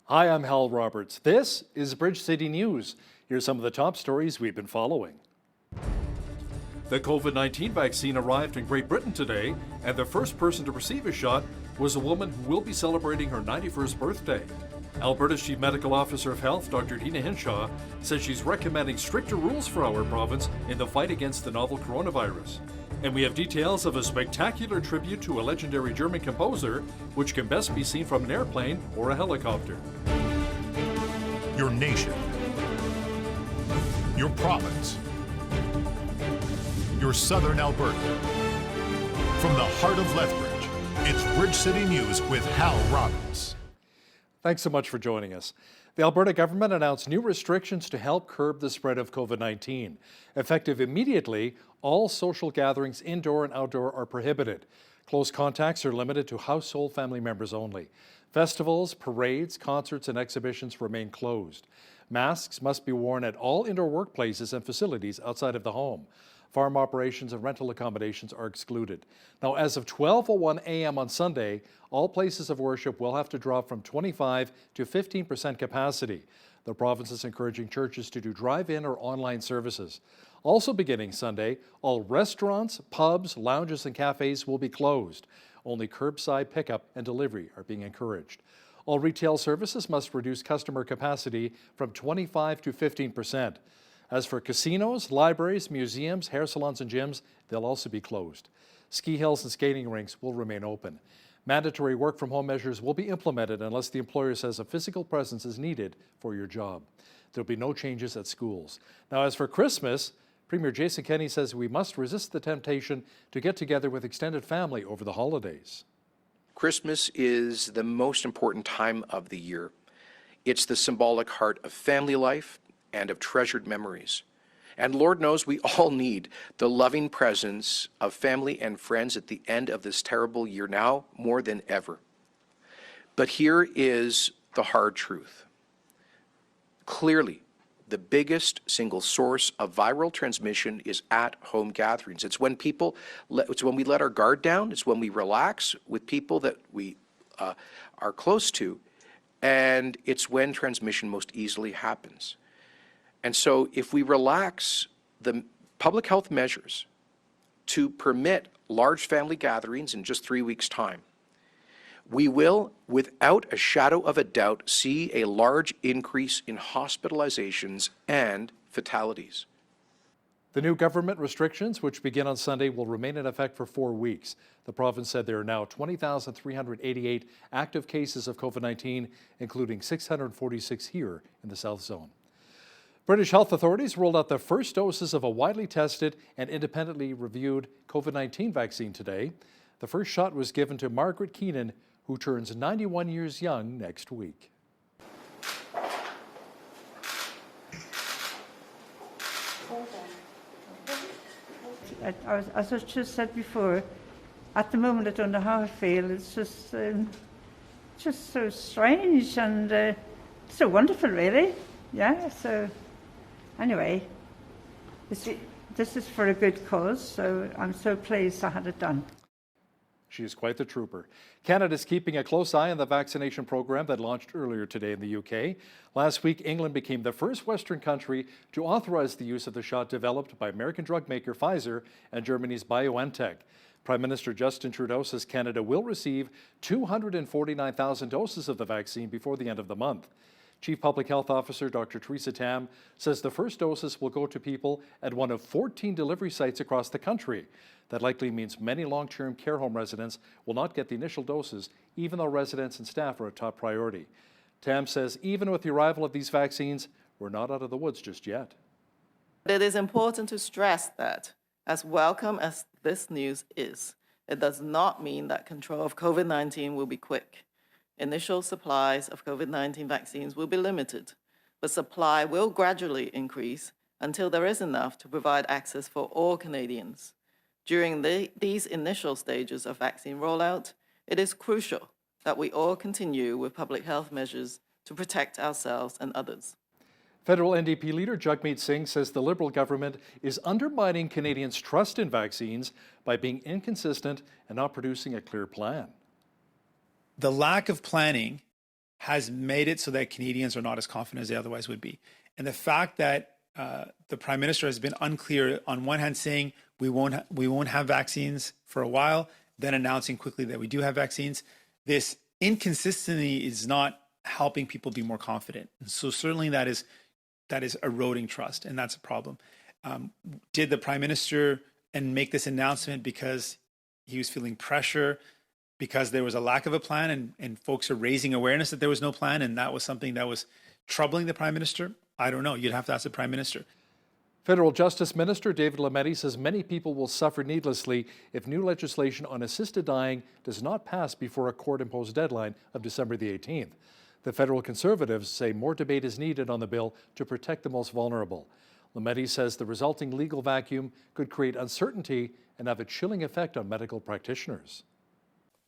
Hi, I'm Hal Roberts. This is Bridge City News. Here's some of the top stories we've been following. The COVID-19 vaccine arrived in Great Britain today, and the first person to receive a shot was a woman who will be celebrating her 91st birthday. Alberta's Chief Medical Officer of Health, Dr. Dina Hinshaw, says she's recommending stricter rules for our province in the fight against the novel coronavirus. And we have details of a spectacular tribute to a legendary German composer, which can best be seen from an airplane or a helicopter. Your nation, your province, your southern Alberta. From the heart of Lethbridge, it's Bridge City News with Hal Roberts. Thanks so much for joining us. The Alberta government announced new restrictions to help curb the spread of COVID-19. Effective immediately, all social gatherings indoor and outdoor are prohibited. Close contacts are limited to household family members only. Festivals, parades, concerts, and exhibitions remain closed. Masks must be worn at all indoor workplaces and facilities outside of the home. Farm operations and rental accommodations are excluded. Now, as of 12:01 a.m. on Sunday, all places of worship will have to drop from 25 to 15% capacity. The province is encouraging churches to do drive-in or online services. Also beginning Sunday, all restaurants, pubs, lounges, and cafes will be closed. Only curbside pickup and delivery are being encouraged. All retail services must reduce customer capacity from 25 to 15%. As for casinos, libraries, museums, hair salons, and gyms, they'll also be closed. Ski hills and skating rinks will remain open. Mandatory work-from-home measures will be implemented unless the employer says a physical presence is needed for your job. There'll be no changes at schools. Now, as for Christmas, Premier Jason Kenney says we must resist the temptation to get together with extended family over the holidays. Christmas is the most important time of the year. It's the symbolic heart of family life and of treasured memories. And Lord knows we all need the loving presence of family and friends at the end of this terrible year now more than ever. But here is the hard truth. Clearly, the biggest single source of viral transmission is at-home gatherings. It's when we let our guard down. It's when we relax with people that we are close to, and it's when transmission most easily happens. And so if we relax the public health measures to permit large family gatherings in just 3 weeks' time, we will, without a shadow of a doubt, see a large increase in hospitalizations and fatalities. The new government restrictions, which begin on Sunday, will remain in effect for 4 weeks. The province said there are now 20,388 active cases of COVID-19, including 646 here in the South Zone. British health authorities rolled out the first doses of a widely tested and independently reviewed COVID-19 vaccine today. The first shot was given to Margaret Keenan, who turns 91 years young next week. As I just said before, at the moment I don't know how I feel. It's just so strange and so wonderful, really. Yeah, so anyway, this is for a good cause, so I'm so pleased I had it done. She is quite the trooper. Canada's keeping a close eye on the vaccination program that launched earlier today in the UK. Last week, England became the first Western country to authorize the use of the shot developed by American drug maker Pfizer and Germany's BioNTech. Prime Minister Justin Trudeau says Canada will receive 249,000 doses of the vaccine before the end of the month. Chief Public Health Officer Dr. Theresa Tam says the first doses will go to people at one of 14 delivery sites across the country. That likely means many long-term care home residents will not get the initial doses, even though residents and staff are a top priority. Tam says even with the arrival of these vaccines, we're not out of the woods just yet. It is important to stress that, as welcome as this news is, it does not mean that control of COVID-19 will be quick. Initial supplies of COVID-19 vaccines will be limited, but supply will gradually increase until there is enough to provide access for all Canadians. During these initial stages of vaccine rollout, it is crucial that we all continue with public health measures to protect ourselves and others. Federal NDP leader Jagmeet Singh says the Liberal government is undermining Canadians' trust in vaccines by being inconsistent and not producing a clear plan. The lack of planning has made it so that Canadians are not as confident as they otherwise would be. And the fact that the Prime Minister has been unclear, on one hand saying we won't have vaccines for a while, then announcing quickly that we do have vaccines, this inconsistency is not helping people be more confident. And so certainly that is eroding trust, and that's a problem. Did the Prime Minister make this announcement because he was feeling pressure, because there was a lack of a plan, and folks are raising awareness that there was no plan, and that was something that was troubling the Prime Minister? I don't know. You'd have to ask the Prime Minister. Federal Justice Minister David Lametti says many people will suffer needlessly if new legislation on assisted dying does not pass before a court-imposed deadline of December the 18th. The federal Conservatives say more debate is needed on the bill to protect the most vulnerable. Lametti says the resulting legal vacuum could create uncertainty and have a chilling effect on medical practitioners.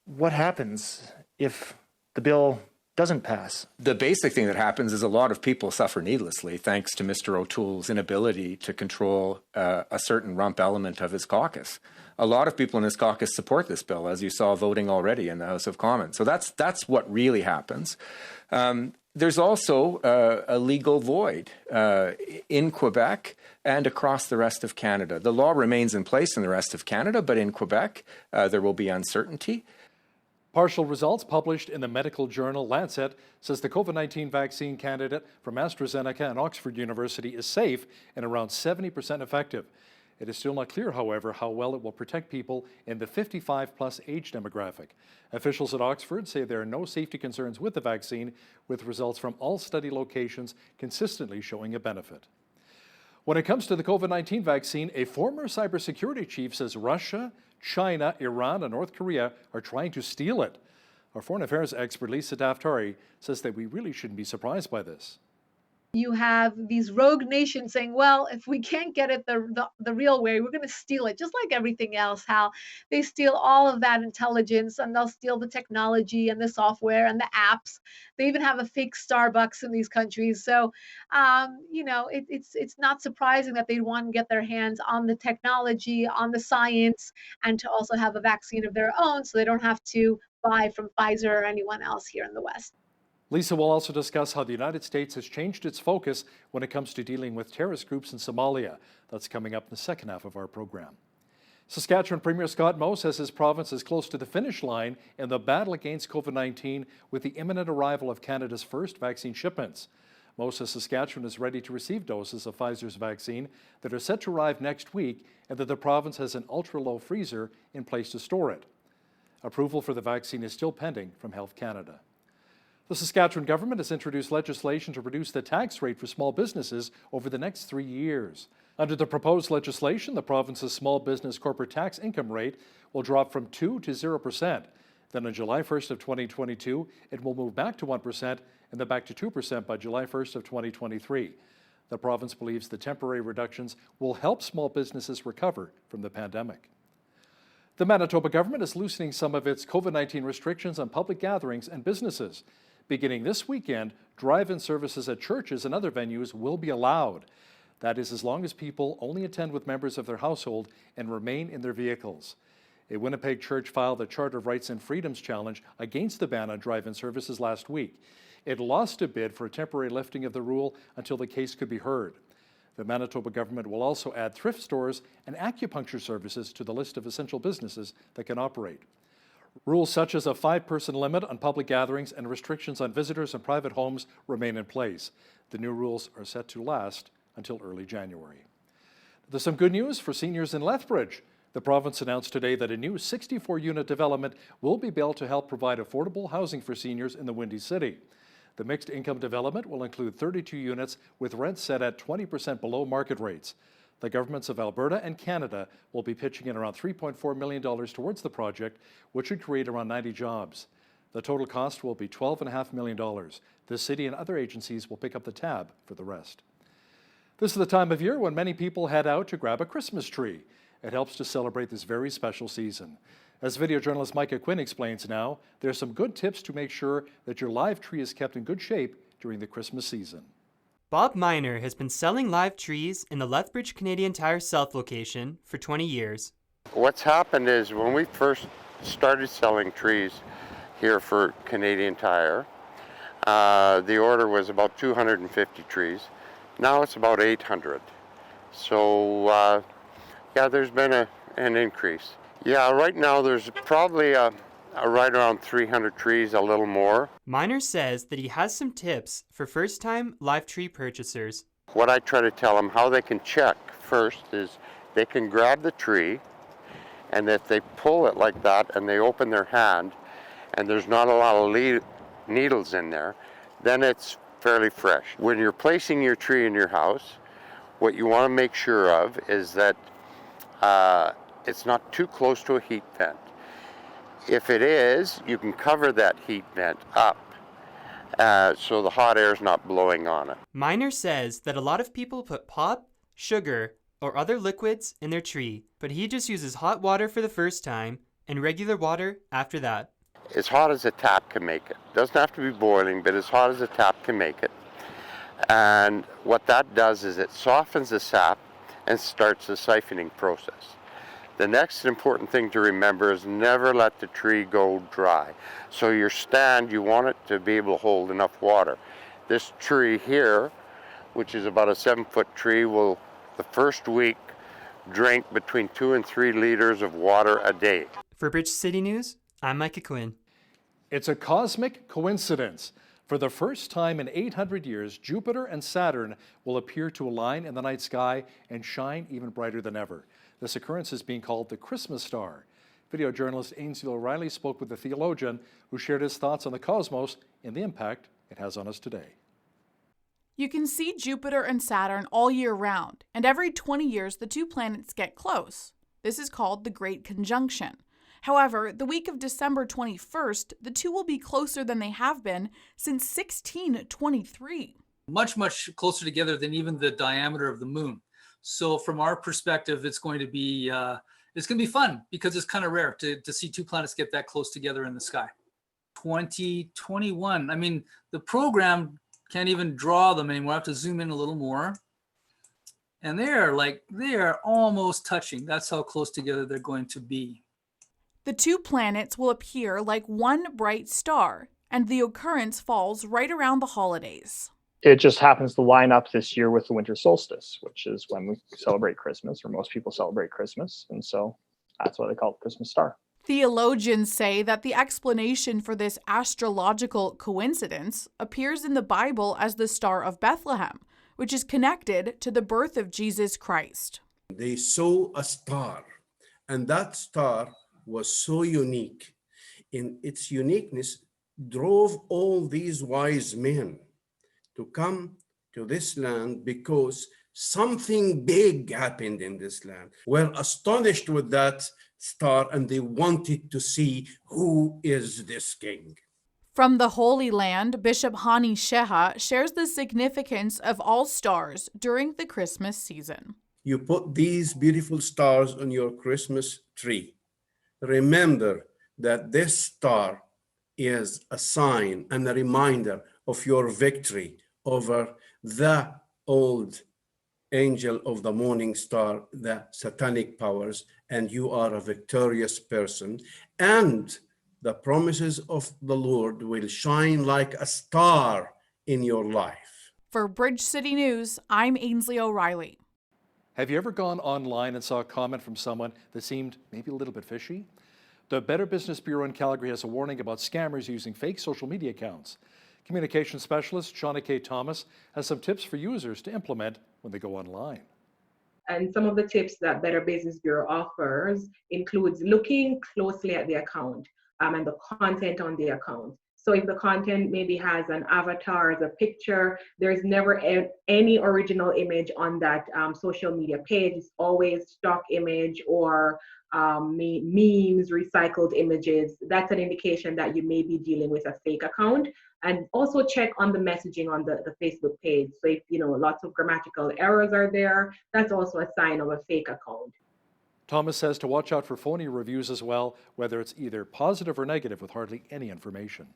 What happens if the bill doesn't pass? The basic thing that happens is a lot of people suffer needlessly thanks to Mr. O'Toole's inability to control a certain rump element of his caucus. A lot of people in his caucus support this bill, as you saw voting already in the House of Commons. So that's what really happens. There's also a legal void in Quebec and across the rest of Canada. The law remains in place in the rest of Canada, but in Quebec, there will be uncertainty. Partial results published in the medical journal Lancet says the COVID-19 vaccine candidate from AstraZeneca and Oxford University is safe and around 70% effective. It is still not clear, however, how well it will protect people in the 55-plus age demographic. Officials at Oxford say there are no safety concerns with the vaccine, with results from all study locations consistently showing a benefit. When it comes to the COVID-19 vaccine, a former cybersecurity chief says Russia, China, Iran, and North Korea are trying to steal it. Our foreign affairs expert Lisa Daftari says that we really shouldn't be surprised by this. You have these rogue nations saying, well, if we can't get it the real way, we're going to steal it, just like everything else, how they steal all of that intelligence, and they'll steal the technology and the software and the apps. They even have a fake Starbucks in these countries. So, it's not surprising that they'd want to get their hands on the technology, on the science, and to also have a vaccine of their own so they don't have to buy from Pfizer or anyone else here in the West. Lisa will also discuss how the United States has changed its focus when it comes to dealing with terrorist groups in Somalia. That's coming up in the second half of our program. Saskatchewan Premier Scott Moe says his province is close to the finish line in the battle against COVID-19 with the imminent arrival of Canada's first vaccine shipments. Moe says Saskatchewan is ready to receive doses of Pfizer's vaccine that are set to arrive next week, and that the province has an ultra-low freezer in place to store it. Approval for the vaccine is still pending from Health Canada. The Saskatchewan government has introduced legislation to reduce the tax rate for small businesses over the next 3 years. Under the proposed legislation, the province's small business corporate tax income rate will drop from 2% to 0%. Then on July 1st of 2022, it will move back to 1% and then back to 2% by July 1st of 2023. The province believes the temporary reductions will help small businesses recover from the pandemic. The Manitoba government is loosening some of its COVID-19 restrictions on public gatherings and businesses. Beginning this weekend, drive-in services at churches and other venues will be allowed. That is, as long as people only attend with members of their household and remain in their vehicles. A Winnipeg church filed a Charter of Rights and Freedoms challenge against the ban on drive-in services last week. It lost a bid for a temporary lifting of the rule until the case could be heard. The Manitoba government will also add thrift stores and acupuncture services to the list of essential businesses that can operate. Rules such as a 5-person limit on public gatherings and restrictions on visitors and private homes remain in place. The new rules are set to last until early January. There's some good news for seniors in Lethbridge. The province announced today that a new 64-unit development will be built to help provide affordable housing for seniors in the Windy City. The mixed income development will include 32 units with rents set at 20% below market rates. The governments of Alberta and Canada will be pitching in around $3.4 million towards the project, which would create around 90 jobs. The total cost will be $12.5 million. The city and other agencies will pick up the tab for the rest. This is the time of year when many people head out to grab a Christmas tree. It helps to celebrate this very special season. As video journalist Micah Quinn explains now, there are some good tips to make sure that your live tree is kept in good shape during the Christmas season. Bob Miner has been selling live trees in the Lethbridge Canadian Tire South location for 20 years. What's happened is when we first started selling trees here for Canadian Tire, The order was about 250 trees. Now it's about 800. So, yeah, there's been an increase. Yeah, right now there's probably right around 300 trees, a little more. Miner says that he has some tips for first-time live tree purchasers. What I try to tell them how they can check first is they can grab the tree, and if they pull it like that and they open their hand and there's not a lot of needles in there, then it's fairly fresh. When you're placing your tree in your house, what you want to make sure of is that it's not too close to a heat vent. If it is, you can cover that heat vent up so the hot air is not blowing on it. Miner says that a lot of people put pop, sugar, or other liquids in their tree, but he just uses hot water for the first time and regular water after that. As hot as a tap can make it. Doesn't have to be boiling, but as hot as a tap can make it. And what that does is it softens the sap and starts the siphoning process. The next important thing to remember is never let the tree go dry. So your stand, you want it to be able to hold enough water. This tree here, which is about a 7-foot tree, will the first week drink between 2 and 3 liters of water a day. For Bridge City News, I'm Micah Quinn. It's a cosmic coincidence. For the first time in 800 years, Jupiter and Saturn will appear to align in the night sky and shine even brighter than ever. This occurrence is being called the Christmas star. Video journalist Ainsley O'Reilly spoke with a theologian who shared his thoughts on the cosmos and the impact it has on us today. You can see Jupiter and Saturn all year round, and every 20 years the two planets get close. This is called the Great Conjunction. However, the week of December 21st, the two will be closer than they have been since 1623. Much closer together than even the diameter of the moon. So from our perspective, it's going to be fun because it's kind of rare to see two planets get that close together in the sky. 2021. I mean, the program can't even draw them anymore. I have to zoom in a little more. And they are almost touching. That's how close together they're going to be. The two planets will appear like one bright star, and the occurrence falls right around the holidays. It just happens to line up this year with the winter solstice, which is when we celebrate Christmas, or most people celebrate Christmas. And so that's why they call it Christmas star. Theologians say that the explanation for this astrological coincidence appears in the Bible as the Star of Bethlehem, which is connected to the birth of Jesus Christ. They saw a star, and that star was so unique. In its uniqueness, drove all these wise men to come to this land because something big happened in this land. We're astonished with that star, and they wanted to see who is this king. From the Holy Land, Bishop Hani Sheha shares the significance of all stars during the Christmas season. You put these beautiful stars on your Christmas tree. Remember that this star is a sign and a reminder of your victory over the old angel of the morning star, the satanic powers, and you are a victorious person. And the promises of the Lord will shine like a star in your life. For Bridge City News, I'm Ainsley O'Reilly. Have you ever gone online and saw a comment from someone that seemed maybe a little bit fishy? The Better Business Bureau in Calgary has a warning about scammers using fake social media accounts. Communication specialist Shauna K. Thomas has some tips for users to implement when they go online. And some of the tips that Better Business Bureau offers includes looking closely at the account and the content on the account. So if the content maybe has an avatar as a picture, there's never any original image on that social media page. It's always stock image or memes, recycled images. That's an indication that you may be dealing with a fake account. And also check on the messaging on the Facebook page. So if lots of grammatical errors are there, that's also a sign of a fake account. Thomas says to watch out for phony reviews as well, whether it's either positive or negative with hardly any information.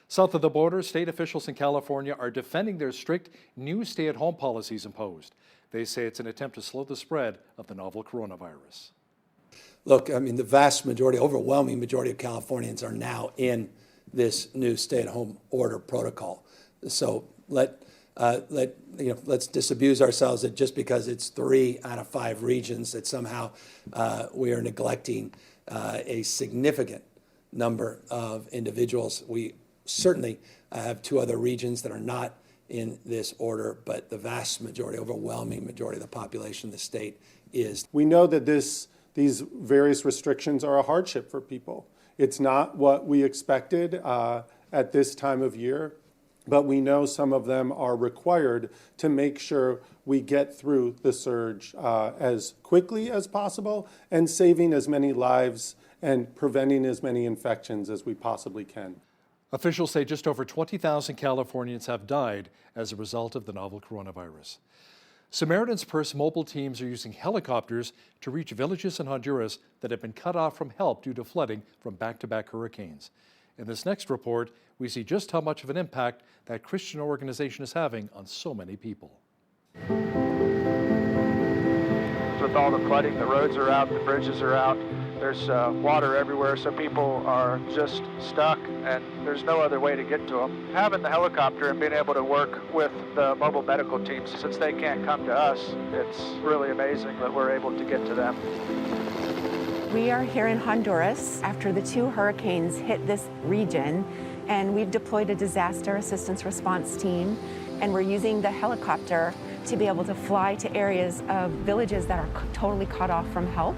South of the border, state officials in California are defending their strict new stay-at-home policies imposed. They say it's an attempt to slow the spread of the novel coronavirus. Look, I mean, the vast majority, overwhelming majority of Californians are now in this new stay-at-home order protocol. So let's disabuse ourselves that just because it's 3 out of 5 regions that somehow we are neglecting a significant number of individuals. We certainly have 2 other regions that are not in this order, but the vast majority, overwhelming majority of the population of the state is. We know that these various restrictions are a hardship for people. It's not what we expected at this time of year, but we know some of them are required to make sure we get through the surge as quickly as possible and saving as many lives and preventing as many infections as we possibly can. Officials say just over 20,000 Californians have died as a result of the novel coronavirus. Samaritan's Purse mobile teams are using helicopters to reach villages in Honduras that have been cut off from help due to flooding from back-to-back hurricanes. In this next report, we see just how much of an impact that Christian organization is having on so many people. With all the flooding, the roads are out, the bridges are out. There's water everywhere, so people are just stuck, and there's no other way to get to them. Having the helicopter and being able to work with the mobile medical teams, since they can't come to us, it's really amazing that we're able to get to them. We are here in Honduras after the 2 hurricanes hit this region, and we've deployed a disaster assistance response team, and we're using the helicopter to be able to fly to areas of villages that are totally cut off from help.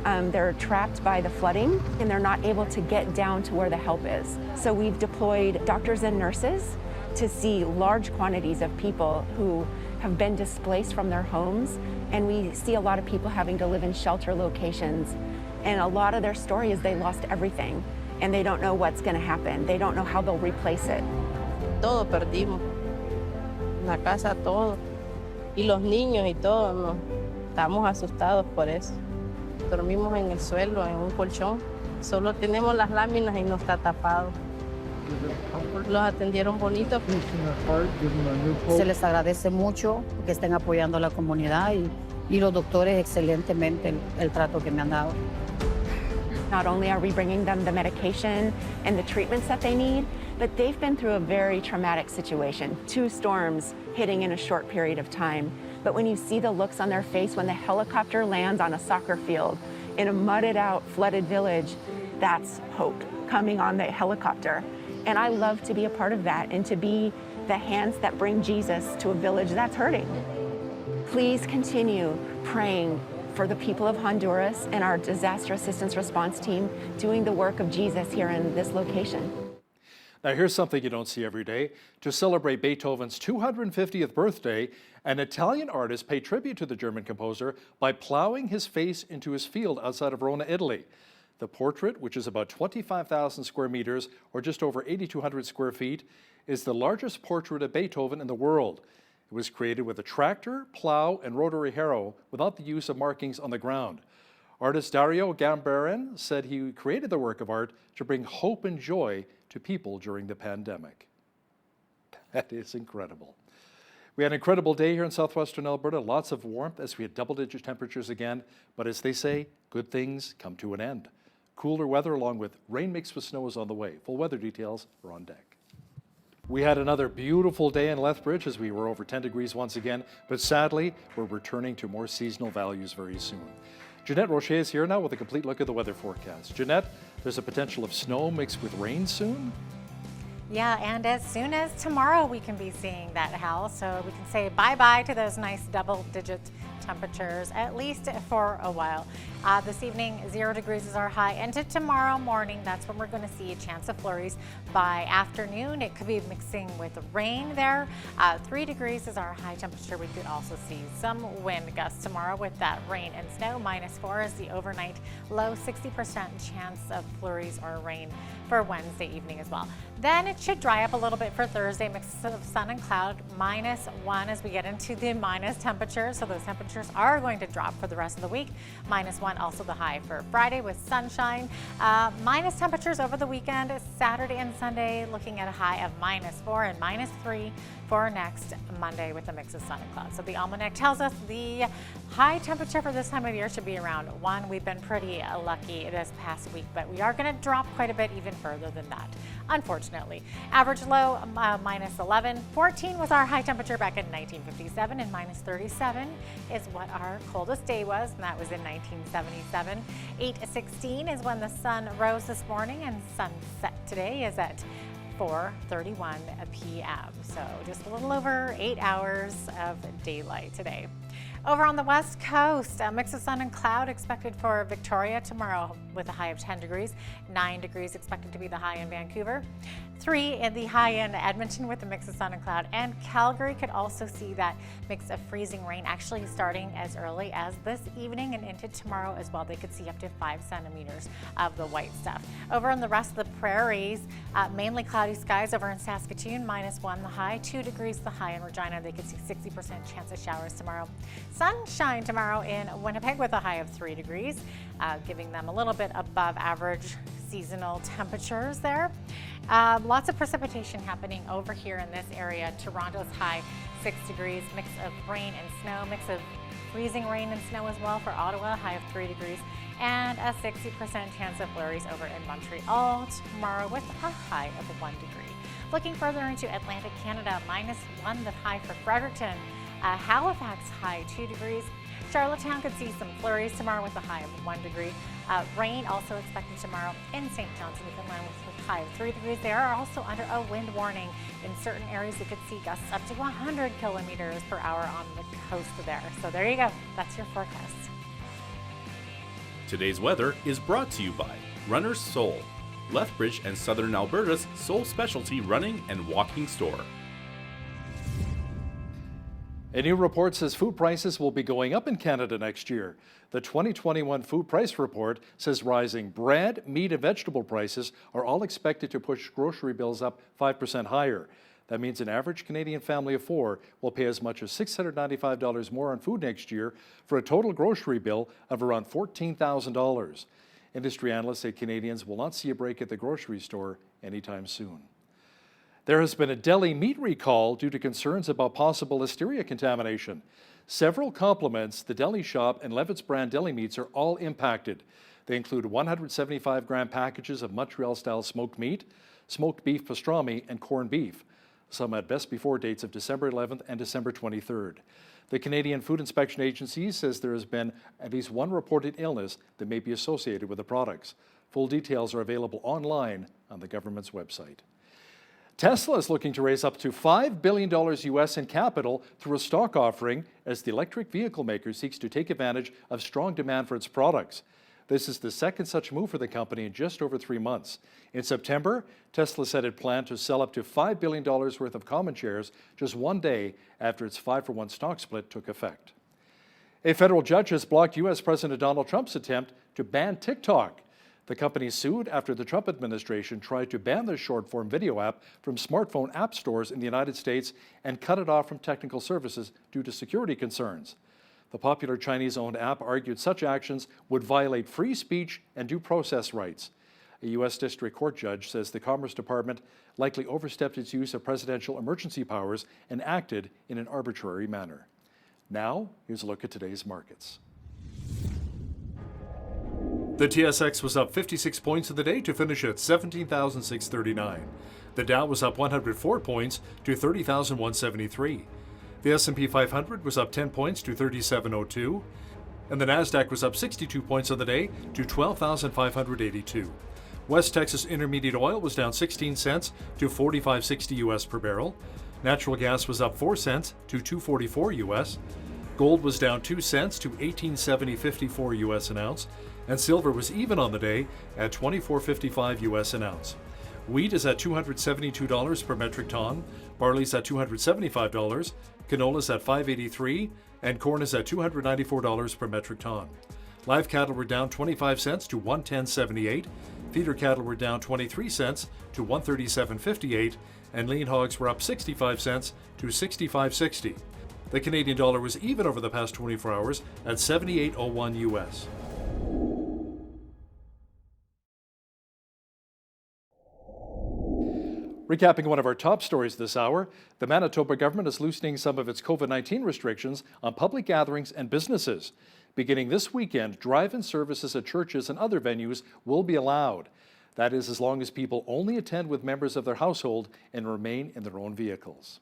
They're trapped by the flooding and they're not able to get down to where the help is. So we've deployed doctors and nurses to see large quantities of people who have been displaced from their homes. And we see a lot of people having to live in shelter locations. And a lot of their story is they lost everything and they don't know what's going to happen. They don't know how they'll replace it. Todo perdimos. La casa, todo. Y los niños y todo, no. Estamos asustados por eso. Dormimos en el suelo, en un colchón. Solo tenemos las láminas y no está tapado. Los atendieron bonito. Se les agradece mucho que estén apoyando a la comunidad y los doctores excelentemente el trato que me han dado. Not only are we bringing them the medication and the treatments that they need, but they've been through a very traumatic situation. 2 storms hitting in a short period of time. But when you see the looks on their face when the helicopter lands on a soccer field in a mudded out, flooded village, that's hope coming on the helicopter. And I love to be a part of that and to be the hands that bring Jesus to a village that's hurting. Please continue praying for the people of Honduras and our disaster assistance response team doing the work of Jesus here in this location. Now here's something you don't see every day. To celebrate Beethoven's 250th birthday, an Italian artist paid tribute to the German composer by plowing his face into his field outside of Verona, Italy. The portrait, which is about 25,000 square meters or just over 8,200 square feet, is the largest portrait of Beethoven in the world. It was created with a tractor, plow, and rotary harrow without the use of markings on the ground. Artist Dario Gambarin said he created the work of art to bring hope and joy to people during the pandemic. That is incredible. We had an incredible day here in southwestern Alberta, lots of warmth as we had double-digit temperatures again, but as they say, good things come to an end. Cooler weather along with rain mixed with snow is on the way. Full weather details are on deck. We had another beautiful day in Lethbridge as we were over 10 degrees once again, but sadly, we're returning to more seasonal values very soon. Jeanette Rocher is here now with a complete look at the weather forecast. Jeanette, there's a potential of snow mixed with rain soon? Yeah, and as soon as tomorrow we can be seeing that, Hal, so we can say bye-bye to those nice double-digit temperatures, at least for a while. This evening, 0 degrees is our high, and to tomorrow morning, that's when we're going to see a chance of flurries. By afternoon, it could be mixing with rain there. 3 degrees is our high temperature. We could also see some wind gusts tomorrow with that rain and snow. -4 is the overnight low, 60% chance of flurries or rain for Wednesday evening as well. Then it should dry up a little bit for Thursday, mix of sun and cloud, -1 as we get into the minus temperatures. So those temperatures are going to drop for the rest of the week. -1 also the high for Friday with sunshine. Minus temperatures over the weekend, Saturday and Sunday, looking at a high of -4 and -3 for next Monday with a mix of sun and clouds. So the almanac tells us the high temperature for this time of year should be around 1. We've been pretty lucky this past week, but we are going to drop quite a bit even further than that, unfortunately. Average low, minus 11. 14 was our high temperature back in 1957, and minus 37 is what our coldest day was, and that was in 1977. 8:16 is when the sun rose this morning, and sunset today is at 4:31 p.m. So just a little over 8 hours of daylight today. Over on the west coast, a mix of sun and cloud expected for Victoria tomorrow with a high of 10 degrees. 9 degrees expected to be the high in Vancouver. 3 in the high in Edmonton with a mix of sun and cloud. And Calgary could also see that mix of freezing rain actually starting as early as this evening and into tomorrow as well. They could see up to 5 centimeters of the white stuff. Over on the rest of the prairies, mainly cloudy skies over in Saskatoon, -1 the high, 2 degrees the high in Regina. They could see 60% chance of showers tomorrow. Sunshine tomorrow in Winnipeg with a high of 3 degrees, giving them a little bit above average seasonal temperatures there. Lots of precipitation happening over here in this area. Toronto's high 6 degrees, mix of rain and snow, mix of freezing rain and snow as well for Ottawa, high of 3 degrees, and a 60% chance of flurries over in Montreal tomorrow with a high of 1 degree. Looking further into Atlantic Canada, -1 the high for Fredericton. Halifax high 2 degrees. Charlottetown could see some flurries tomorrow with a high of 1 degree. Rain also expected tomorrow in St. John's, Newfoundland with a high of 3 degrees. They are also under a wind warning. In certain areas, you could see gusts up to 100 kilometers per hour on the coast there. So there you go. That's your forecast. Today's weather is brought to you by Runner's Soul, Lethbridge and Southern Alberta's sole specialty running and walking store. A new report says food prices will be going up in Canada next year. The 2021 Food Price Report says rising bread, meat, and vegetable prices are all expected to push grocery bills up 5% higher. That means an average Canadian family of 4 will pay as much as $695 more on food next year for a total grocery bill of around $14,000. Industry analysts say Canadians will not see a break at the grocery store anytime soon. There has been a deli meat recall due to concerns about possible listeria contamination. Several complements, the deli shop and Levitt's brand deli meats are all impacted. They include 175-gram packages of Montreal-style smoked meat, smoked beef pastrami, and corned beef. Some had best before dates of December 11th and December 23rd. The Canadian Food Inspection Agency says there has been at least one reported illness that may be associated with the products. Full details are available online on the government's website. Tesla is looking to raise up to $5 billion US in capital through a stock offering as the electric vehicle maker seeks to take advantage of strong demand for its products. This is the second such move for the company in just over 3 months. In September, Tesla said it planned to sell up to $5 billion worth of common shares just one day after its 5-for-1 stock split took effect. A federal judge has blocked US President Donald Trump's attempt to ban TikTok. The company sued after the Trump administration tried to ban the short-form video app from smartphone app stores in the United States and cut it off from technical services due to security concerns. The popular Chinese-owned app argued such actions would violate free speech and due process rights. A U.S. District Court judge says the Commerce Department likely overstepped its use of presidential emergency powers and acted in an arbitrary manner. Now, here's a look at today's markets. The TSX was up 56 points in the day to finish at 17,639. The Dow was up 104 points to 30,173. The S&P 500 was up 10 points to 3702. And the Nasdaq was up 62 points on the day to 12,582. West Texas Intermediate Oil was down 16 cents to 45.60 US per barrel. Natural gas was up 4 cents to 244 US. Gold was down 2 cents to 1870.54 US an ounce. And silver was even on the day at $24.55 US an ounce. Wheat is at $272 per metric ton, barley's at $275, canola's at $583, and corn is at $294 per metric ton. Live cattle were down 25 cents to $110.78, feeder cattle were down 23 cents to $137.58, and lean hogs were up 65 cents to $65.60. The Canadian dollar was even over the past 24 hours at 78.01 US. Recapping one of our top stories this hour, the Manitoba government is loosening some of its COVID-19 restrictions on public gatherings and businesses. Beginning this weekend, drive-in services at churches and other venues will be allowed. That is, as long as people only attend with members of their household and remain in their own vehicles.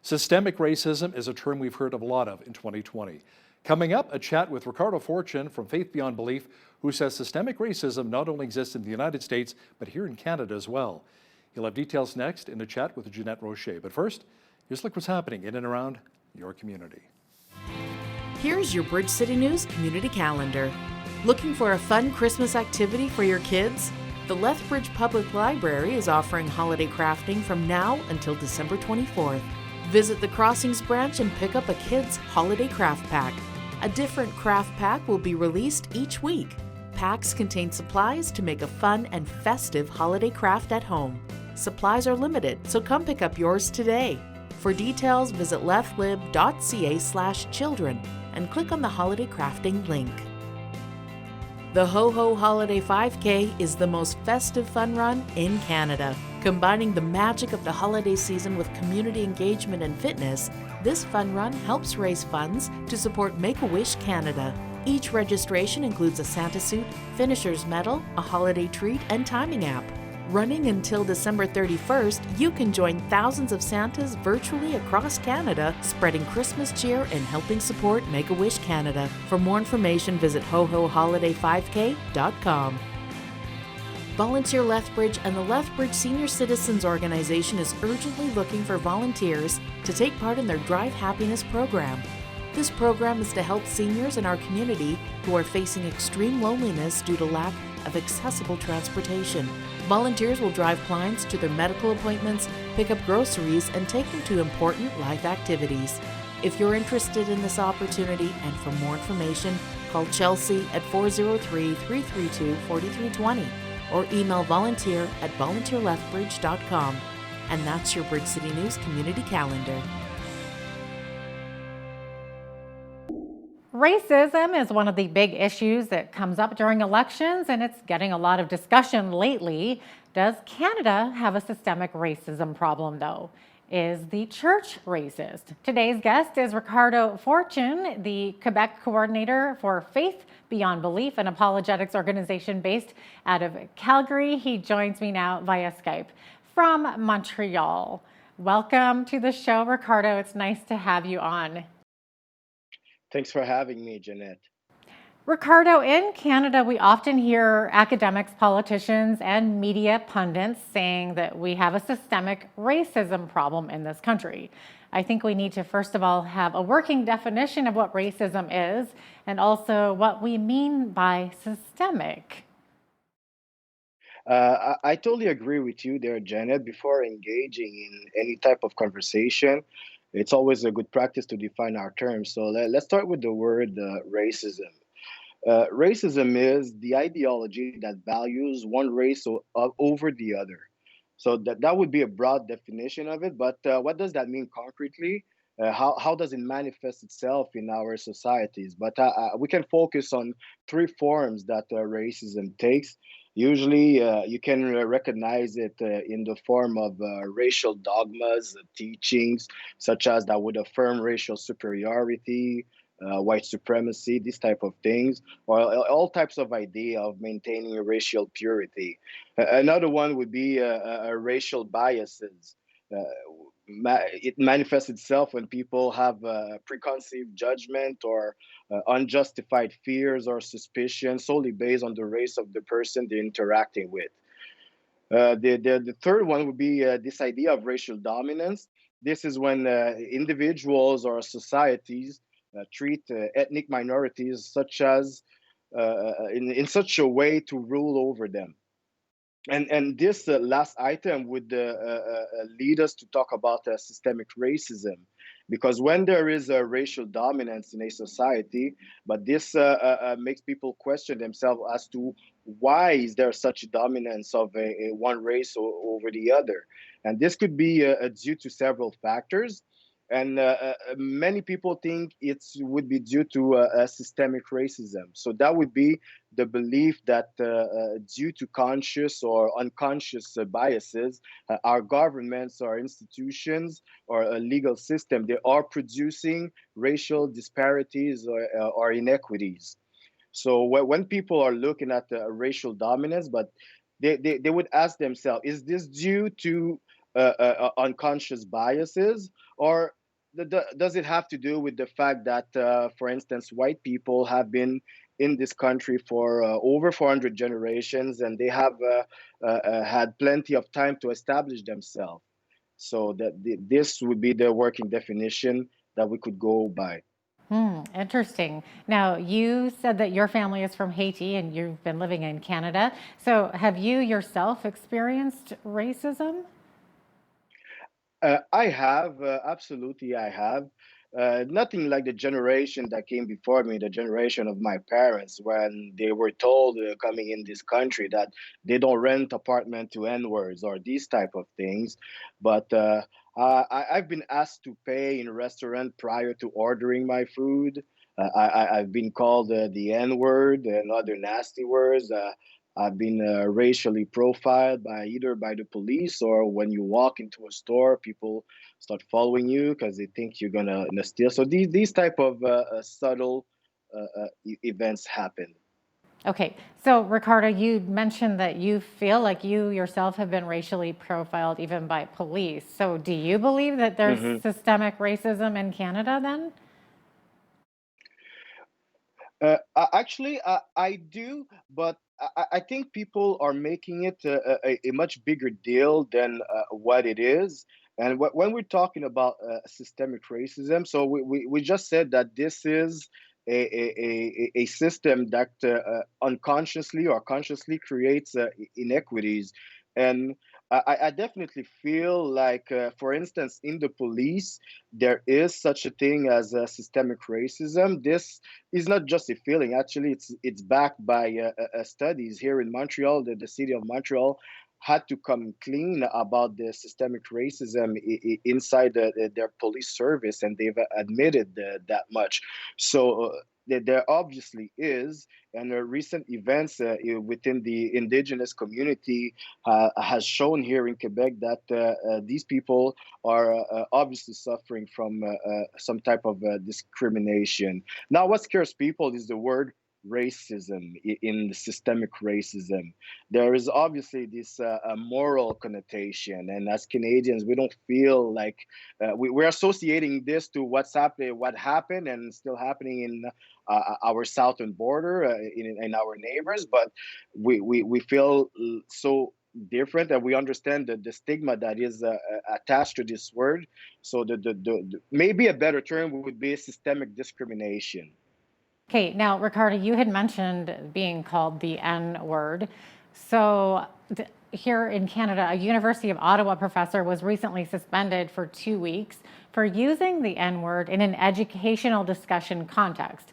Systemic racism is a term we've heard of a lot of in 2020. Coming up, a chat with Ricardo Fortune from Faith Beyond Belief, who says systemic racism not only exists in the United States, but here in Canada as well. He'll have details next in a chat with Jeanette Rocher. But first, here's a look what's happening in and around your community. Here's your Bridge City News community calendar. Looking for a fun Christmas activity for your kids? The Lethbridge Public Library is offering holiday crafting from now until December 24th. Visit the Crossings branch and pick up a kids' holiday craft pack. A different craft pack will be released each week. Packs contain supplies to make a fun and festive holiday craft at home. Supplies are limited, so come pick up yours today. For details, visit lethlib.ca/children and click on the holiday crafting link. The Ho-Ho Holiday 5K is the most festive fun run in Canada. Combining the magic of the holiday season with community engagement and fitness, this fun run helps raise funds to support Make-A-Wish Canada. Each registration includes a Santa suit, finisher's medal, a holiday treat, and timing app. Running until December 31st, you can join thousands of Santas virtually across Canada, spreading Christmas cheer and helping support Make-A-Wish Canada. For more information, visit hohoholiday5k.com. Volunteer Lethbridge and the Lethbridge Senior Citizens Organization is urgently looking for volunteers to take part in their Drive Happiness program. This program is to help seniors in our community who are facing extreme loneliness due to lack of accessible transportation. Volunteers will drive clients to their medical appointments, pick up groceries, and take them to important life activities. If you're interested in this opportunity and for more information, call Chelsea at 403-332-4320 or email volunteer@volunteerlethbridge.com. And that's your Bridge City News community calendar. Racism is one of the big issues that comes up during elections, and it's getting a lot of discussion lately. Does Canada have a systemic racism problem, though? Is the church racist? Today's guest is Ricardo Fortune, the Quebec coordinator for Faith Beyond Belief, an apologetics organization based out of Calgary. He joins me now via Skype from Montreal. Welcome to the show, Ricardo. It's nice to have you on. Thanks for having me, Jeanette. Ricardo, in Canada, we often hear academics, politicians, and media pundits saying that we have a systemic racism problem in this country. I think we need to, first of all, have a working definition of what racism is and also what we mean by systemic. I totally agree with you there, Janet. Before engaging in any type of conversation, it's always a good practice to define our terms. So let's start with the word racism. Racism is the ideology that values one race over the other. So that would be a broad definition of it. But what does that mean concretely? How does it manifest itself in our societies? But we can focus on three forms that racism takes. Usually, you can recognize it in the form of racial dogmas, teachings, such as that would affirm racial superiority, white supremacy, these type of things, or all types of idea of maintaining racial purity. Another one would be racial biases. It manifests itself when people have preconceived judgment or unjustified fears or suspicions solely based on the race of the person they're interacting with. The third one would be this idea of racial dominance. This is when individuals or societies treat ethnic minorities such as in such a way to rule over them. And this last item would lead us to talk about systemic racism, because when there is a racial dominance in a society, but this makes people question themselves as to why is there such dominance of a one race over the other. And this could be due to several factors. And many people think it would be due to systemic racism. So that would be the belief that due to conscious or unconscious biases, our governments, our institutions, or a legal system, they are producing racial disparities or inequities. So when people are looking at racial dominance, but they would ask themselves, is this due to unconscious biases, or does it have to do with the fact that, for instance, white people have been in this country for over 400 generations, and they have had plenty of time to establish themselves? So this would be the working definition that we could go by. Interesting. Now, you said that your family is from Haiti and you've been living in Canada. So, have you yourself experienced racism? I have, absolutely, I have. Nothing like the generation that came before me, the generation of my parents, when they were told coming in this country that they don't rent apartment to N-words or these type of things. But I've been asked to pay in restaurant prior to ordering my food. I've been called the N-word and other nasty words. I've been racially profiled by either by the police, or when you walk into a store, people start following you because they think you're gonna steal. So these type of subtle events happen. Okay, so Ricardo, you mentioned that you feel like you yourself have been racially profiled even by police. So, do you believe that there's Hmm. systemic racism in Canada then? Actually, I do, but I think people are making it a much bigger deal than what it is. And when we're talking about systemic racism, so we just said that this is a system that unconsciously or consciously creates inequities. And I definitely feel like, for instance, in the police, there is such a thing as systemic racism. This is not just a feeling. Actually, it's backed by studies here in Montreal. The city of Montreal had to come clean about the systemic racism inside their police service, and they've admitted that much. So there obviously is, and recent events within the indigenous community has shown here in Quebec that these people are obviously suffering from some type of discrimination. Now, what scares people is the word racism in the systemic racism. There is obviously this a moral connotation, and as Canadians, we don't feel like we're associating this to what's happening, what happened, and still happening in our southern border, in our neighbors. But we feel so different, and we understand the stigma that is attached to this word. So maybe a better term would be systemic discrimination. Okay, now, Ricardo, you had mentioned being called the N word. So, here in Canada, a University of Ottawa professor was recently suspended for 2 weeks for using the N word in an educational discussion context.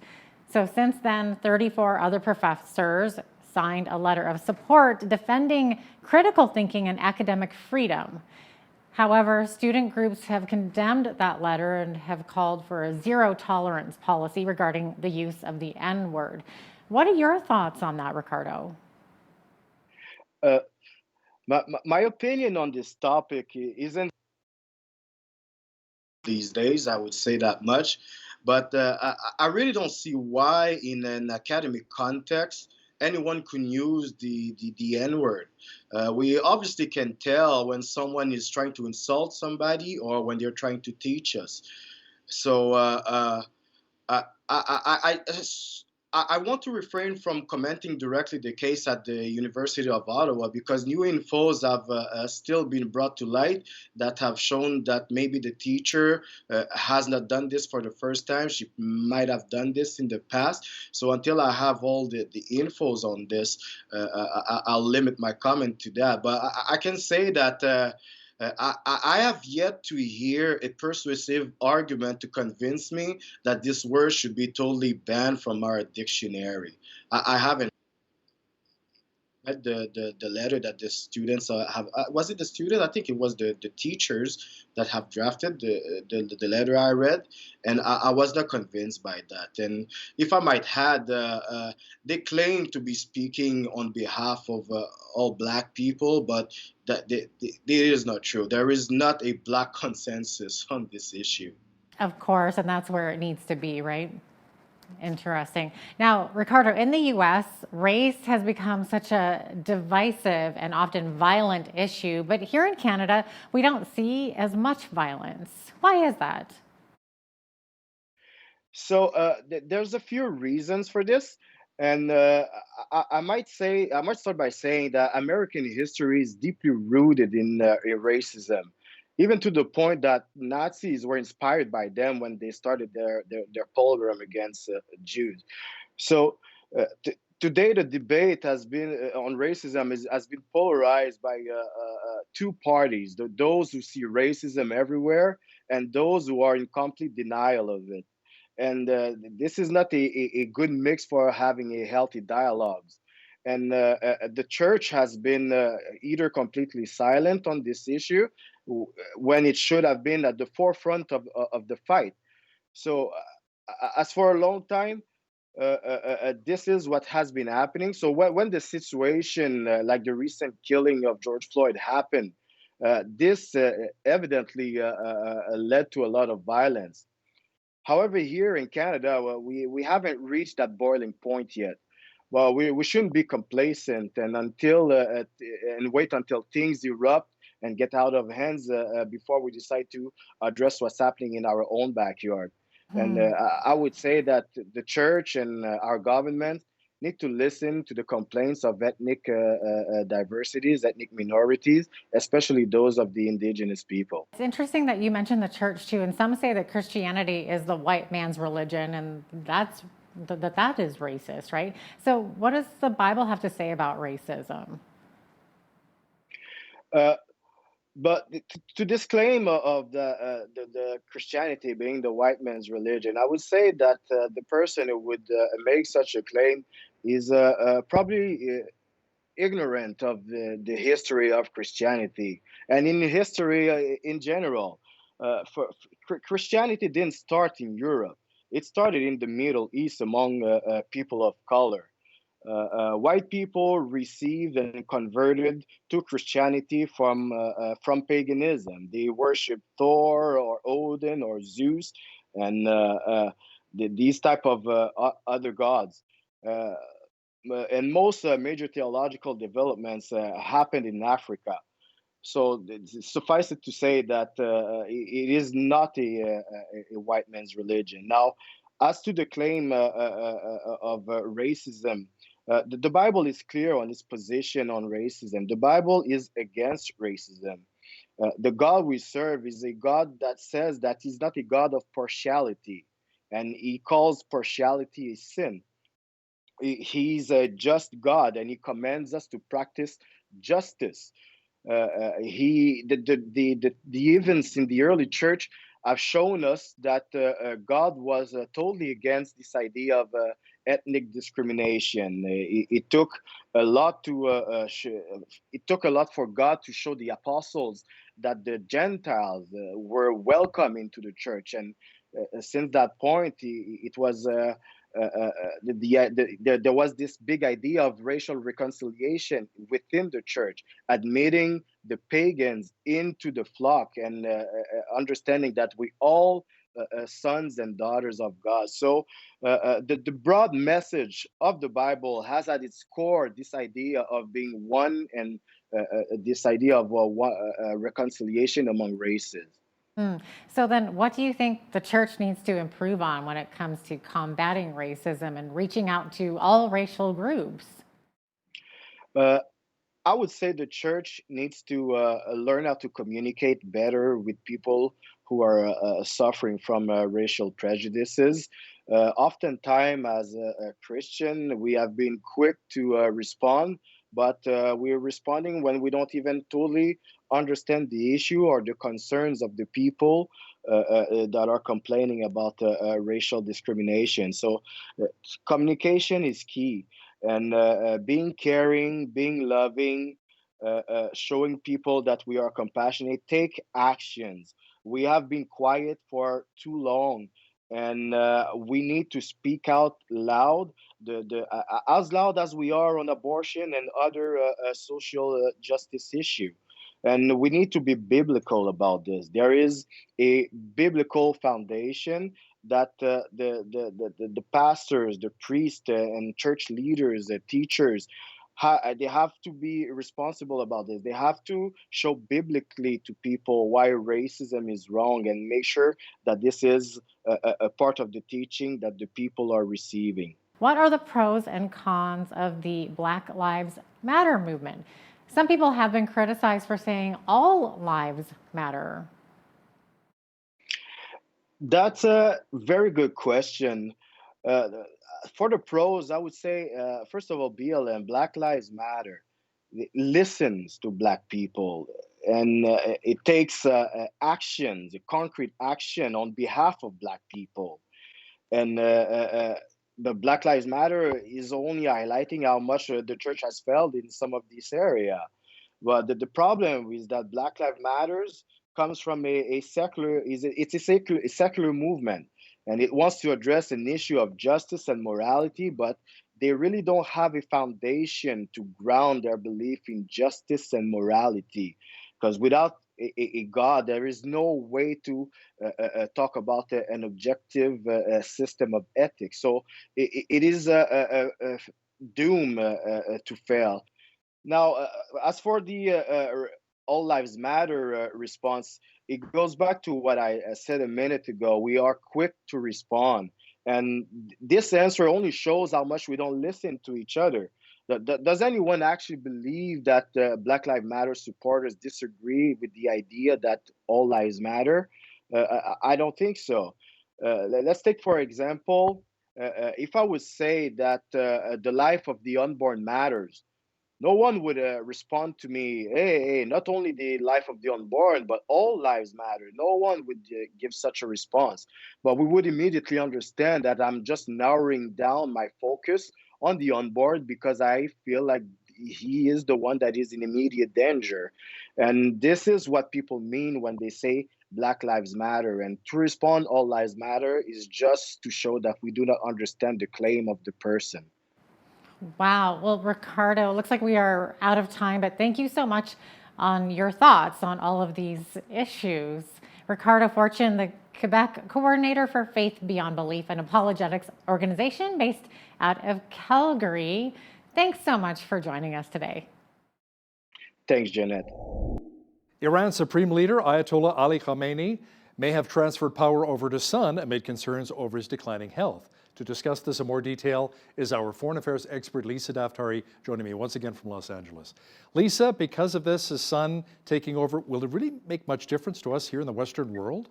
So, since then, 34 other professors signed a letter of support defending critical thinking and academic freedom. However, student groups have condemned that letter and have called for a zero tolerance policy regarding the use of the N word. What are your thoughts on that, Ricardo? Uh, my opinion on this topic isn't these days, I would say that much. But I really don't see why, in an academic context, anyone can use the N word. We obviously can tell when someone is trying to insult somebody or when they're trying to teach us. So I, I want to refrain from commenting directly the case at the University of Ottawa, because new infos have still been brought to light that have shown that maybe the teacher has not done this for the first time. She might have done this in the past. So until I have all the infos on this, I'll limit my comment to that. But I can say that I have yet to hear a persuasive argument to convince me that this word should be totally banned from our dictionary. I haven't read the letter that the students have. Was it the student? I think it was the teachers that have drafted the letter I read, and I was not convinced by that. And if I might add, they claim to be speaking on behalf of all Black people, but it is not true. There is not a Black consensus on this issue. Of course, and that's where it needs to be, right? Interesting. Now, Ricardo, in the US, race has become such a divisive and often violent issue, but here in Canada, we don't see as much violence. Why is that? So there's a few reasons for this, and I I might start by saying that American history is deeply rooted in racism, even to the point that Nazis were inspired by them when they started their pogrom against Jews. So today the debate has been on racism has been polarized by two parties: those who see racism everywhere and those who are in complete denial of it. And this is not a good mix for having a healthy dialogues. And the church has been either completely silent on this issue when it should have been at the forefront of the fight. So as for a long time, this is what has been happening. So when the situation like the recent killing of George Floyd happened, this evidently led to a lot of violence. However, here in Canada, well, we haven't reached that boiling point yet. Well, we shouldn't be complacent and wait until things erupt and get out of hands before we decide to address what's happening in our own backyard. And I would say that the church and our government need to listen to the complaints of ethnic diversities, ethnic minorities, especially those of the indigenous people. It's interesting that you mentioned the church too, and some say that Christianity is the white man's religion, and that is racist, right? So, what does the Bible have to say about racism? Uh, But to disclaim of the Christianity being the white man's religion, I would say that the person who would make such a claim is probably ignorant of the history of Christianity and in history in general. Christianity didn't start in Europe; it started in the Middle East among people of color. White people received and converted to Christianity from paganism. They worshiped Thor or Odin or Zeus and these type of other gods. Uh, and most major theological developments happened in Africa. So suffice it to say that it is not a white man's religion. Now, as to the claim of racism, the Bible is clear on its position on racism. The Bible is against racism. The God we serve is a God that says that he's not a God of partiality, and he calls partiality a sin. He's a just God, and he commands us to practice justice. The events in the early church have shown us that God was totally against this idea of ethnic discrimination. It took a lot it took a lot for God to show the apostles that the Gentiles were welcome into the church, and since that point, it was. There was this big idea of racial reconciliation within the church, admitting the pagans into the flock and understanding that we all sons and daughters of God. So the broad message of the Bible has at its core this idea of being one and this idea of reconciliation among races. So then, what do you think the church needs to improve on when it comes to combating racism and reaching out to all racial groups? Uh, I would say the church needs to learn how to communicate better with people who are suffering from racial prejudices. Oftentimes, as a Christian, we have been quick to respond, but we're responding when we don't even totally understand the issue or the concerns of the people that are complaining about racial discrimination. So, communication is key, and being caring, being loving, showing people that we are compassionate, take actions. We have been quiet for too long, and we need to speak out loud, as loud as we are on abortion and other social justice issue. And we need to be biblical about this. There is a biblical foundation that the pastors, the priests, and church leaders, the teachers, they have to be responsible about this. They have to show biblically to people why racism is wrong and make sure that this is a part of the teaching that the people are receiving. What are the pros and cons of the Black Lives Matter movement? Some people have been criticized for saying all lives matter. That's a very good question. Uh, for the pros, I would say, first of all, BLM, Black Lives Matter, it listens to Black people, and it takes actions, concrete action on behalf of Black people. And the Black Lives Matter is only highlighting how much the church has failed in some of this area. But the problem is that Black Lives Matters comes from a secular, it's a secular movement, and it wants to address an issue of justice and morality, but they really don't have a foundation to ground their belief in justice and morality. Because without a God, there is no way to talk about an objective system of ethics. So it is a doom to fail. Now, as for the All Lives Matter response, it goes back to what I said a minute ago. We are quick to respond. And this answer only shows how much we don't listen to each other. Does anyone actually believe that Black Lives Matter supporters disagree with the idea that all lives matter? I don't think so. Let's take, for example, if I would say that the life of the unborn matters, no one would respond to me, hey, not only the life of the unborn, but all lives matter. No one would give such a response. But we would immediately understand that I'm just narrowing down my focus on the unborn because I feel like he is the one that is in immediate danger. And this is what people mean when they say Black Lives Matter. And to respond, all lives matter, is just to show that we do not understand the claim of the person. Wow. Well, Ricardo, looks like we are out of time, but thank you so much on your thoughts on all of these issues. Ricardo Fortune, the Quebec coordinator for Faith Beyond Belief, an apologetics organization based out of Calgary. Thanks so much for joining us today. Thanks, Jeanette. Iran's Supreme Leader Ayatollah Ali Khamenei may have transferred power over to son amid concerns over his declining health. To discuss this in more detail is our foreign affairs expert, Lisa Daftari, joining me once again from Los Angeles. Lisa, because of this, his son taking over, will it really make much difference to us here in the Western world?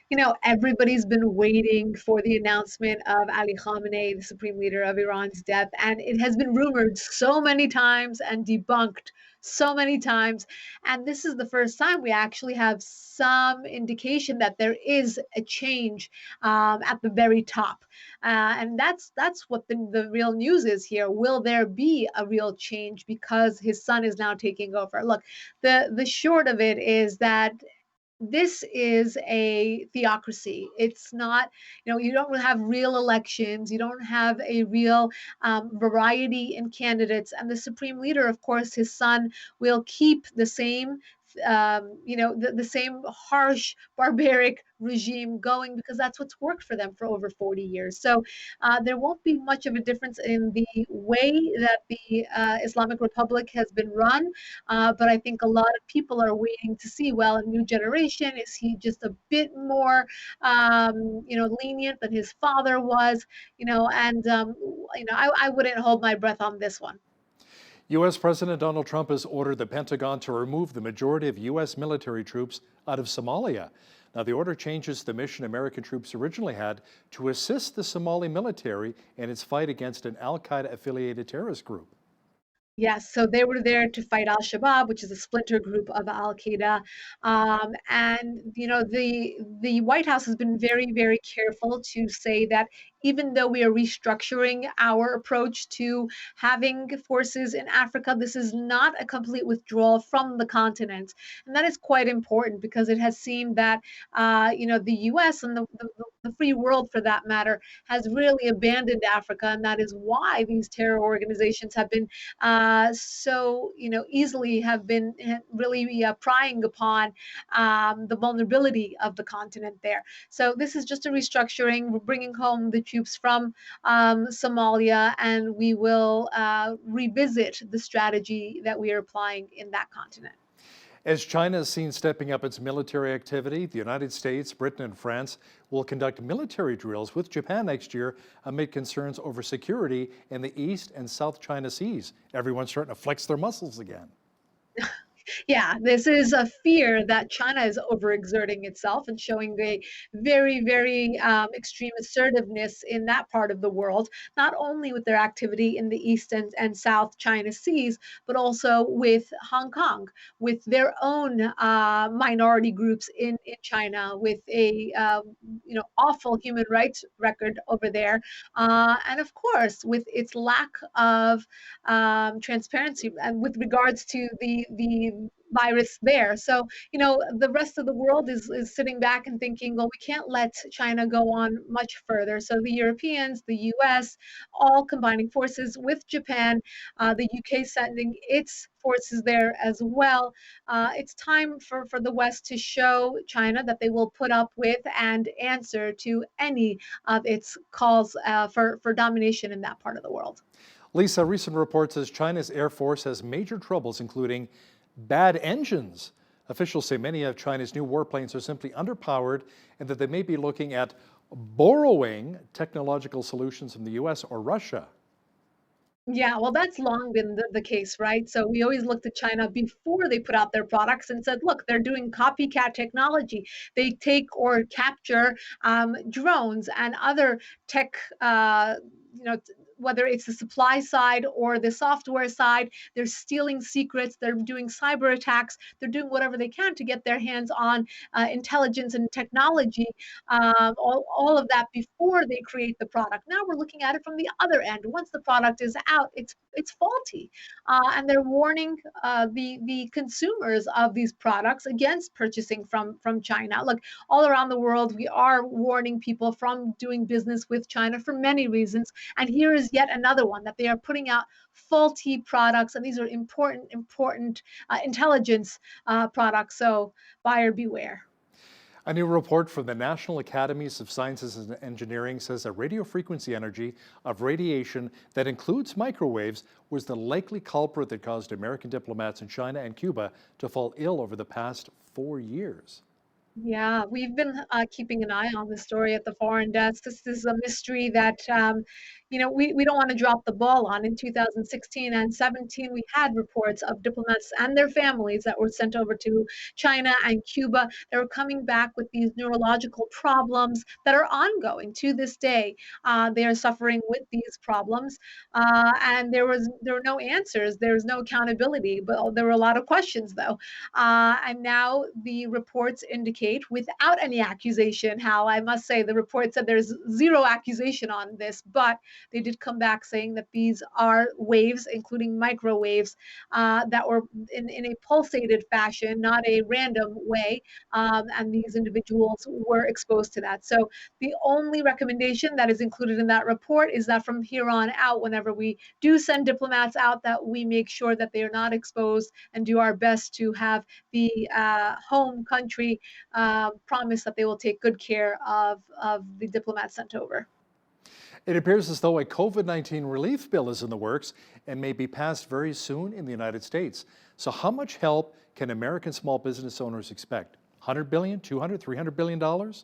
You know, everybody's been waiting for the announcement of Ali Khamenei, the supreme leader of Iran's death, and it has been rumored so many times and debunked so many times. And this is the first time we actually have some indication that there is a change at the very top. And that's what the real news is here. Will there be a real change because his son is now taking over? Look, the short of it is that this is a theocracy. It's not, you don't have real elections. You don't have a real variety in candidates. And the supreme leader, of course, his son, will keep the same, the same harsh, barbaric regime going because that's what's worked for them for over 40 years. So there won't be much of a difference in the way that the Islamic Republic has been run. But I think a lot of people are waiting to see, well, a new generation, is he just a bit more, lenient than his father was, I wouldn't hold my breath on this one. U.S. President Donald Trump has ordered the Pentagon to remove the majority of U.S. military troops out of Somalia. Now, the order changes the mission American troops originally had to assist the Somali military in its fight against an al-Qaeda-affiliated terrorist group. Yes, so they were there to fight al-Shabaab, which is a splinter group of al-Qaeda. And, the White House has been very, very careful to say that even though we are restructuring our approach to having forces in Africa, this is not a complete withdrawal from the continent. And that is quite important because it has seemed that, the US and the free world for that matter has really abandoned Africa. And that is why these terror organizations have been easily have been really prying upon the vulnerability of the continent there. So this is just a restructuring. We're bringing home the troops from Somalia, and we will revisit the strategy that we are applying in that continent. As China is seen stepping up its military activity, the United States, Britain, and France will conduct military drills with Japan next year amid concerns over security in the East and South China Seas. Everyone's starting to flex their muscles again. Yeah, this is a fear that China is overexerting itself and showing a very, very extreme assertiveness in that part of the world, not only with their activity in the East and South China Seas, but also with Hong Kong, with their own minority groups in China, with a awful human rights record over there, and of course with its lack of transparency and with regards to the virus there. So, the rest of the world is sitting back and thinking, well, we can't let China go on much further. So the Europeans, the US, all combining forces with Japan, the UK sending its forces there as well. It's time for the West to show China that they will put up with and answer to any of its calls for domination in that part of the world. Lisa, recent reports says China's Air Force has major troubles, including bad engines. Officials say many of China's new warplanes are simply underpowered and that they may be looking at borrowing technological solutions from the US or Russia. Yeah, well, that's long been the case, right? So we always looked at China before they put out their products and said, look, they're doing copycat technology. They take or capture drones and other tech, whether it's the supply side or the software side, they're stealing secrets, they're doing cyber attacks, they're doing whatever they can to get their hands on intelligence and technology, all of that before they create the product. Now we're looking at it from the other end. Once the product is out, it's faulty. And they're warning the consumers of these products against purchasing from China. Look, all around the world, we are warning people from doing business with China for many reasons. And here is yet another one, that they are putting out faulty products, and these are important intelligence products. So buyer beware. A new report from the National Academies of Sciences and Engineering says that radio frequency energy of radiation that includes microwaves was the likely culprit that caused American diplomats in China and Cuba to fall ill over the past 4 years. Yeah, we've been keeping an eye on this story at the foreign desk. This is a mystery that, we don't want to drop the ball on. In 2016 and 17, we had reports of diplomats and their families that were sent over to China and Cuba. They were coming back with these neurological problems that are ongoing to this day. They are suffering with these problems, and there were no answers. There was no accountability, but there were a lot of questions, though. And now the reports indicate, without any accusation, how I must say the report said there's zero accusation on this, but they did come back saying that these are waves, including microwaves, that were in a pulsated fashion, not a random way, and these individuals were exposed to that. So the only recommendation that is included in that report is that from here on out, whenever we do send diplomats out, that we make sure that they are not exposed and do our best to have the home country promise that they will take good care of the diplomats sent over. It appears as though a COVID-19 relief bill is in the works and may be passed very soon in the United States. So how much help can American small business owners expect? $100 billion, $200, $300 billion? What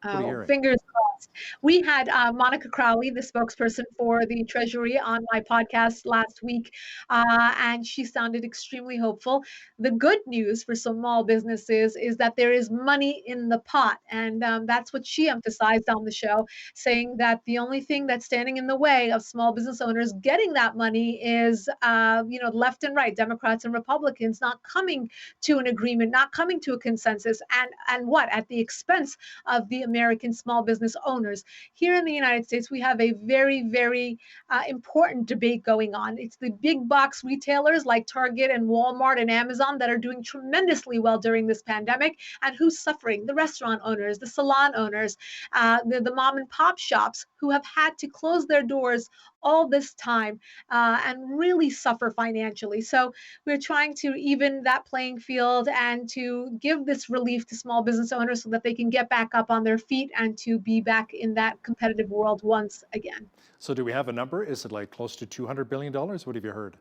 are you hearing? Fingers crossed. We had Monica Crowley, the spokesperson for the Treasury, on my podcast last week, and she sounded extremely hopeful. The good news for small businesses is that there is money in the pot, and that's what she emphasized on the show, saying that the only thing that's standing in the way of small business owners getting that money is, left and right, Democrats and Republicans not coming to an agreement, not coming to a consensus, and what, at the expense of the American small business owners. Here in the United States, we have a very, very important debate going on. It's the big box retailers like Target and Walmart and Amazon that are doing tremendously well during this pandemic, and who's suffering? The restaurant owners, the salon owners, the mom and pop shops who have had to close their doors all this time and really suffer financially. So we're trying to even that playing field and to give this relief to small business owners so that they can get back up on their feet and to be back in that competitive world once again. So do we have a number? Is it like close to $200 billion? What have you heard?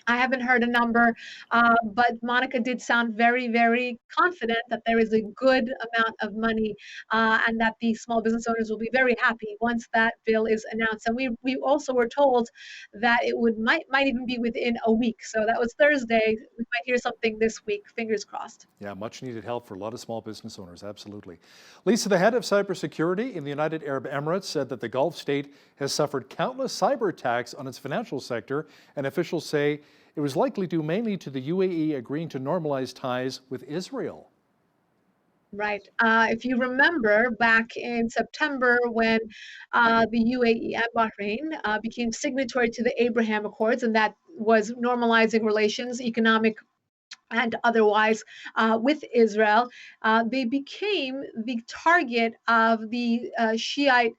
I haven't heard a number, but Monica did sound very, very confident that there is a good amount of money and that the small business owners will be very happy once that bill is announced. And we also were told that it might even be within a week. So that was Thursday. We might hear something this week. Fingers crossed. Yeah, much needed help for a lot of small business owners. Absolutely. Lisa, the head of cybersecurity in the United Arab Emirates, said that the Gulf state has suffered countless cyber attacks on its financial sector, and officials say it was likely due mainly to the UAE agreeing to normalize ties with Israel. Right. If you remember back in September when the UAE and Bahrain became signatory to the Abraham Accords, and that was normalizing relations, economic and otherwise, with Israel, they became the target of the Shiite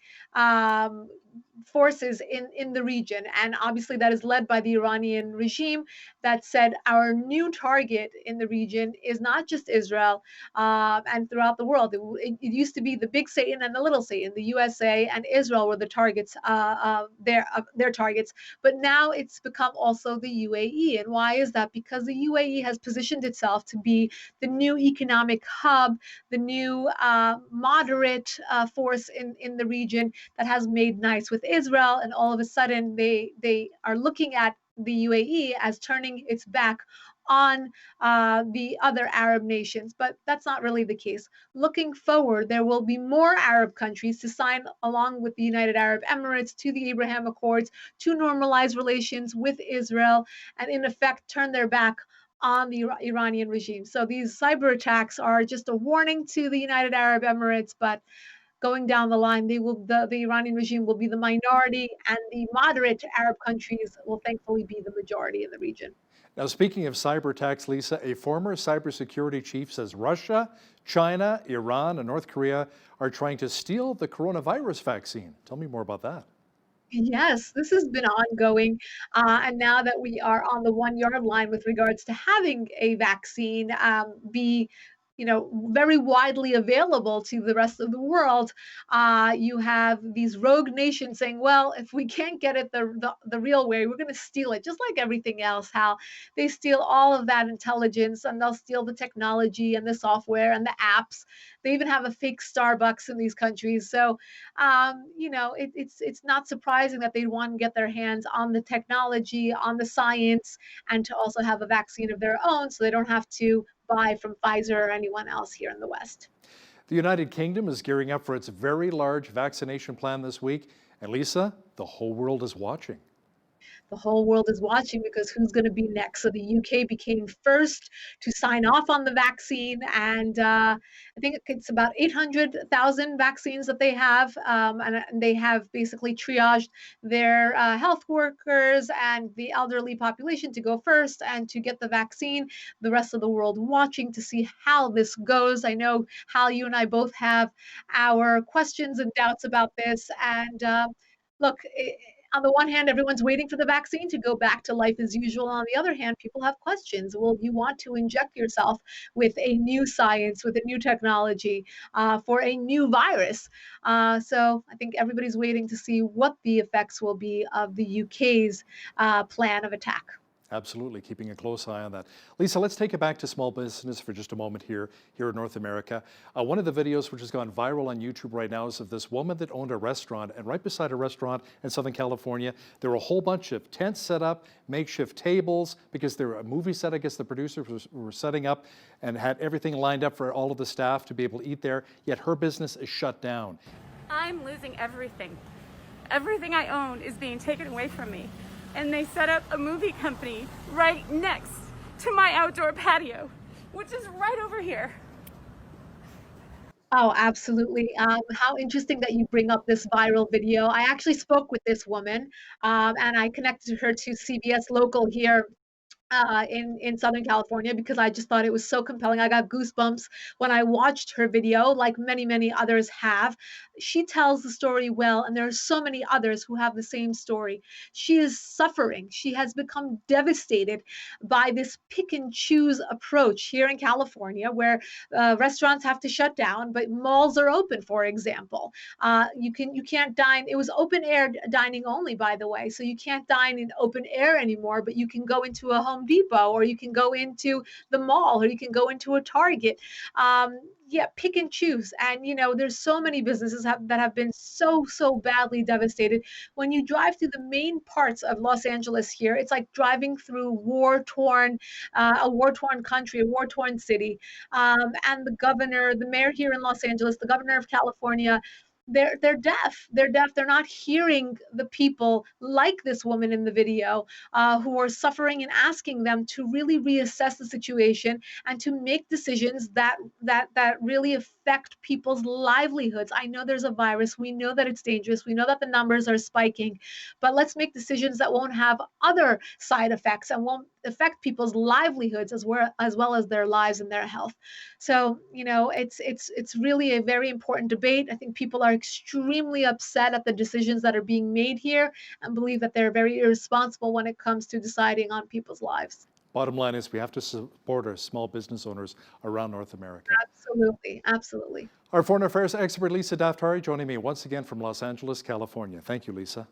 forces in the region. And obviously that is led by the Iranian regime that said our new target in the region is not just Israel and throughout the world. It used to be the big Satan and the little Satan. The USA and Israel were the targets, their targets. But now it's become also the UAE. And why is that? Because the UAE has positioned itself to be the new economic hub, the new moderate force in the region that has made nice with Israel, and all of a sudden they are looking at the UAE as turning its back on the other Arab nations, but that's not really the case. Looking forward, there will be more Arab countries to sign along with the United Arab Emirates to the Abraham Accords to normalize relations with Israel and in effect turn their back on the Iranian regime. So these cyber attacks are just a warning to the United Arab Emirates, but going down the line, the Iranian regime will be the minority, and the moderate Arab countries will thankfully be the majority in the region. Now, speaking of cyber attacks, Lisa, a former cybersecurity chief says Russia, China, Iran, and North Korea are trying to steal the coronavirus vaccine. Tell me more about that. Yes, this has been ongoing. And now that we are on the 1 yard line with regards to having a vaccine be very widely available to the rest of the world, you have these rogue nations saying, well, if we can't get it the real way, we're going to steal it, just like everything else, how they steal all of that intelligence, and they'll steal the technology and the software and the apps. They even have a fake Starbucks in these countries. So, it's not surprising that they'd want to get their hands on the technology, on the science, and to also have a vaccine of their own so they don't have to buy from Pfizer or anyone else here in the West. The United Kingdom is gearing up for its very large vaccination plan this week. And Lisa, the whole world is watching. The whole world is watching because who's going to be next? So the UK became first to sign off on the vaccine, and I think it's about 800,000 vaccines that they have, and they have basically triaged their health workers and the elderly population to go first and to get the vaccine. The rest of the world watching to see how this goes. I know, Hal, you and I both have our questions and doubts about this, and look, on the one hand, everyone's waiting for the vaccine to go back to life as usual. On the other hand, people have questions. Well, you want to inject yourself with a new science, with a new technology, for a new virus. So I think everybody's waiting to see what the effects will be of the UK's plan of attack. Absolutely, keeping a close eye on that. Lisa, let's take it back to small business for just a moment here in North America. One of the videos which has gone viral on YouTube right now is of this woman that owned a restaurant, and right beside a restaurant in Southern California, there were a whole bunch of tents set up, makeshift tables, because they were a movie set, I guess the producers were setting up, and had everything lined up for all of the staff to be able to eat there, yet her business is shut down. I'm losing everything. Everything I own is being taken away from me. And they set up a movie company right next to my outdoor patio, which is right over here. Oh, absolutely. How interesting that you bring up this viral video. I actually spoke with this woman, and I connected her to CBS Local here in Southern California because I just thought it was so compelling. I got goosebumps when I watched her video, like many others have. She tells the story well, and there are so many others who have the same story. She is suffering. She has become devastated by this pick and choose approach here in California, where restaurants have to shut down, but malls are open, for example. You can't dine. It was open air dining only, by the way, so you can't dine in open air anymore, but you can go into a Home Depot, or you can go into the mall, or you can go into a Target. Yeah, pick and choose. And there's so many businesses that have been so badly devastated. When you drive through the main parts of Los Angeles here, it's like driving through a war-torn country, a war-torn city. And the mayor here in Los Angeles, the governor of California, they're deaf. They're deaf. They're not hearing the people like this woman in the video who are suffering, and asking them to really reassess the situation and to make decisions that really affect people's livelihoods. I know there's a virus. We know that it's dangerous. We know that the numbers are spiking, but let's make decisions that won't have other side effects and won't affect people's livelihoods as well as their lives and their health. So it's really a very important debate. I think people are extremely upset at the decisions that are being made here, and believe that they're very irresponsible when it comes to deciding on people's lives. Bottom line is we have to support our small business owners around North America. Absolutely. Our foreign affairs expert, Lisa Daftari, joining me once again from Los Angeles, California. Thank you, Lisa.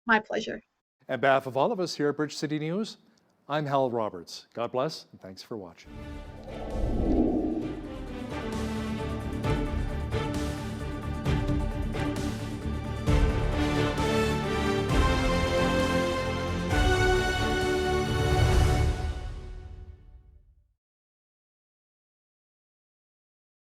My pleasure. On behalf of all of us here at Bridge City News, I'm Hal Roberts. God bless, and thanks for watching.